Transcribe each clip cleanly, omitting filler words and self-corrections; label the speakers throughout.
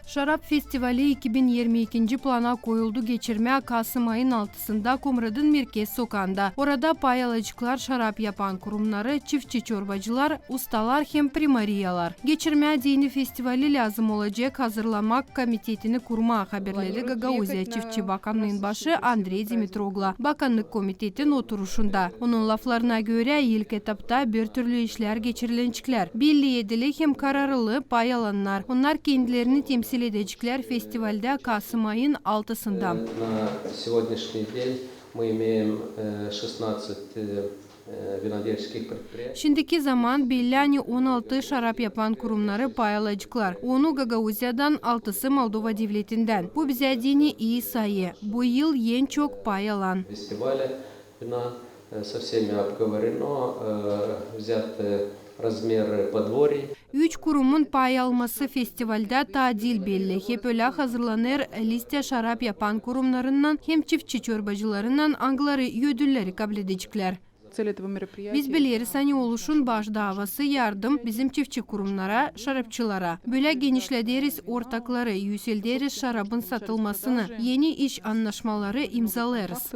Speaker 1: Şarap Festivali 2022. plana koyuldu. Geçirme Kasım ayın 6'sında Komrad'ın Merkez Sokağı'nda. Orada payalıcılar, şarap yapan kurumları, çiftçi çorbacılar, ustalar hem primariyalar. Geçirme dini festivali lazım olacak hazırlamak komitetini kurma haberleri Gagauzya Çiftçi Bakanlığı'nın başı Andrei Dimitroglu. Bakanlık komitetin oturuşunda. Onun laflarına göre ilk etapta bir türlü işler geçirilecekler. Belli edili hem kararlı payalanlar. Onlar kendilerini temsil edecekler festivalde Kasım ayın 6'sında.
Speaker 2: На сегодняшний день мы имеем 16 винодельских предприятий.
Speaker 1: Şimdiki zaman belli 16 şarap yapan kurumları payalayıcılar. Onu Gagauzya'dan 6'sı Moldova devletinden. Bu bize dini iyi sayı. Bu yıl en çok payalan.
Speaker 2: Фестиваля вина со всеми обговорено, взят размер подворий.
Speaker 1: 3 kurumun pay alması festivalde tadil belli. Hep öyle hazırlanır liste şarap yapan kurumlarından hem çiftçi çorbacılarından angları ödülleri kabul edecekler. Biz biliriz hani oluşun baş davası yardım bizim çiftçi kurumlara, şarapçılara. Böyle genişlederiz ortakları, yükselirderiz şarabın satılmasını, yeni iş anlaşmaları imzalarız.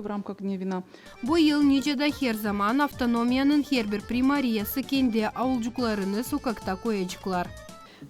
Speaker 1: Bu yıl Nice'de her zaman avtonomiyanın her bir primariyası kendi avulcuklarını sokakta koyacaklar.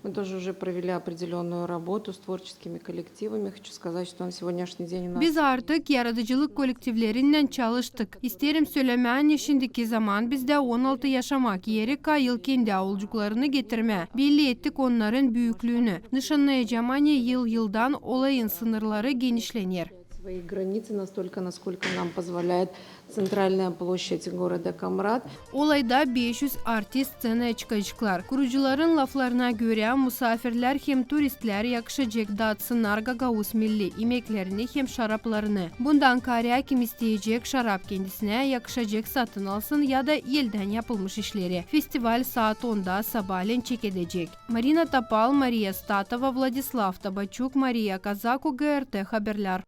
Speaker 3: Мы тоже уже провели определенную работу с творческими коллективами. Хочу сказать, что на сегодняшний день у нас...
Speaker 1: Biz artık yaratıcılık kolektiflerinden çalıştık. İsterim söylemeyen şimdiki zaman bizde 16 yaşamak yeri kayıl kendi avulcuklarını getirme. Belli ettik onların büyüklüğünü. Nişanlayacağım hani yıldan olayın sınırları genişlenir.
Speaker 3: Свои границы настолько, насколько нам позволяет центральная площадь города Комрат.
Speaker 1: Olayda 500 artist scenaya çıkacaklar. Kurucuların laflarına göre misafirler hem turistler yakışacak datsınlar Gagauz milli yemeklerini hem şaraplarını. Bundan kare kim isteyecek şarap kendisine yakışacak satın alsın ya da elden yapılmış işleri. Festival saat 10'da sabahleyin çekilecek. Marina Tapal, Maria Statova, Vladislav Tabaçuk, Maria Kazako, GRT Haberler.